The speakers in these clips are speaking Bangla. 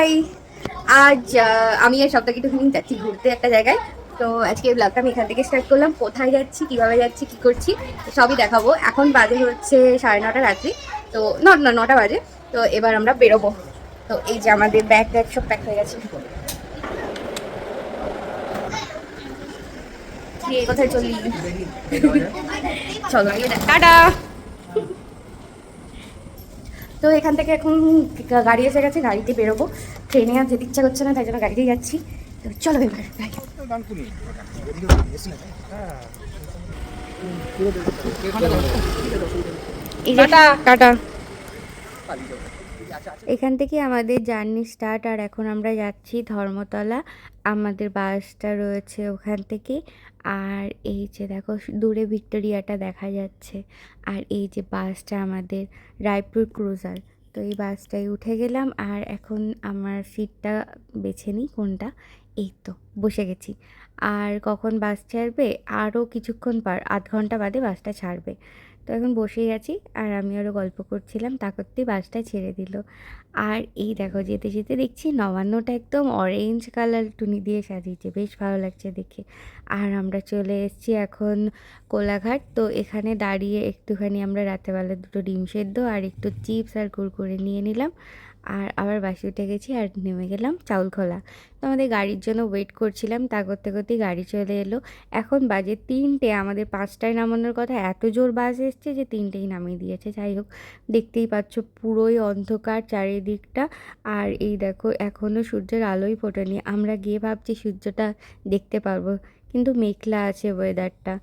হাই। আজ আমি আর সপ্তাহে একটুখানি যাচ্ছি ঘুরতে একটা জায়গায়। তো আজকে ব্লগটা আমি এখান থেকে স্টার্ট করলাম। কোথায় যাচ্ছি, কিভাবে যাচ্ছি, কি করছি সবই দেখাবো। এখন বাজে হচ্ছে 9:30 রাত্রি। তো নটা বাজে। তো এবার আমরা বেরোবো। তো এই যে আমাদের ব্যাগ ট্যাগ সব প্যাক হয়ে গেছে। কোথায় চললি? চলো টাটা। তো এখান থেকে এখন গাড়ি এসে গেছে, গাড়িতে বেরোবো। ট্রেনে আর যেতে ইচ্ছা করছে না, তাই জন্য গাড়িতেই যাচ্ছি। তো চলো এবার বাই। টাটা। এখান থেকে আমাদের জার্নি স্টার্ট। আর এখন আমরা যাচ্ছি ধর্মতলা। আমাদের বাসটা রয়েছে ওখান থেকে। আর এই যে দেখো দূরে ভিক্টোরিয়াটা দেখা যাচ্ছে। আর এই যে বাসটা আমাদের রায়পুর ক্রুজার। তো এই বাসটায় উঠে গেলাম। আর এখন আমার সিটটা বেছে নিই কোনটা। এই তো বসে গেছি। আর কখন বাস ছাড়বে? আরও কিছুক্ষণ আধ ঘন্টা বাদে বাসটা ছাড়বে। তো এখন বসেই আছি আর আমি আরও গল্প করছিলাম, তা করতেই বাসটা ছেড়ে দিল। আর এই দেখো যেতে যেতে দেখছি নবান্নটা একদম অরেঞ্জ কালার টুনি দিয়ে সাজিয়েছে, বেশ ভালো লাগছে দেখে। আর আমরা চলে এসেছি এখন কোলাঘাট। তো এখানে দাঁড়িয়ে একটুখানি আমরা রাতেবেলা দুটো ডিম সেদ্ধ আর একটু চিপস আর কুরকুরে নিয়ে নিলাম। আর আবার বাসে উঠে গেছি আর নেমে গেলাম চাউলখোলা। তো আমাদের গাড়ির জন্য ওয়েট করছিলাম, তা করতে করতেই গাড়ি চলে এলো। এখন বাজে 3টে, আমাদের 5টায় নামানোর কথা, এত জোর বাস এসছে যে 3টেই নামিয়ে দিয়েছে। যাই হোক, দেখতেই পাচ্ছ পুরোই অন্ধকার চারিদিকটা। আর এই দেখো এখনও সূর্যের আলোই ফোটেনি। আমরা গিয়ে ভাবছি সূর্যটা দেখতে পারবো, কিন্তু মেঘলা আছে ওয়েদারটা।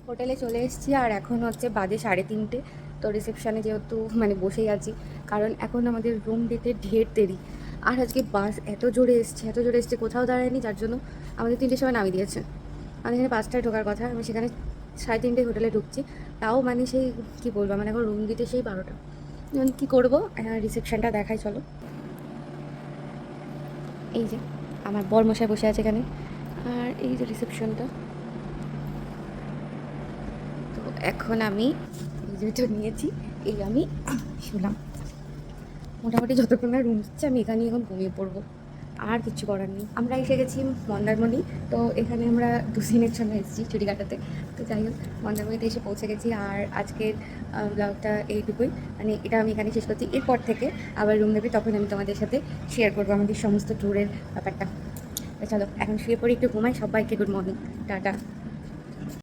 হোটেলে চলে এসেছি আর এখন হচ্ছে বাজে 3:30। তো রিসেপশানে যেহেতু বসেই আছি, কারণ এখন আমাদের রুম দিতে ঢের দেরি। আর আজকে বাস এত জোরে এসছে কোথাও দাঁড়ায়নি, যার জন্য আমাদের 3টের সময় নামিয়ে দিয়েছে। আমাদের এখানে 5টায় ঢোকার কথা, আমি সেখানে 3:30 হোটেলে ঢুকছি। তাও সেই কী বলবো, এখন রুম দিতে সেই 12টা। এখন কী করবো, রিসেপশানটা দেখাই চলো। এই যে আমার বরমশাই বসে আছে এখানে। আর এই যে রিসেপশনটা। তো এখন আমি এই যেটা নিয়েছি, এই আমি শুলাম। মোটামুটি যতক্ষণ না রুম দিচ্ছে আমি এখানেই এখন ঘুমিয়ে পড়বো। আর কিছু করার নেই। আমরা এসে গেছি মন্দারমণি। তো এখানে আমরা 2 দিনের জন্য এসেছি ছুটি কাটাতে। তো যাই হোক, মন্দারমণিতে এসে পৌঁছে গেছি। আর আজকের ব্লগটা এইটুকুই, এটা আমি এখানে শেষ করছি। এরপর থেকে আবার রুম দেবে, তখন আমি তোমাদের সাথে শেয়ার করবো আমাদের সমস্ত ট্যুরের ব্যাপারটা। তো চলো এখন শুয়ে পড়ি, একটু ঘুমাই। সবাইকে গুড মর্নিং, টাটা।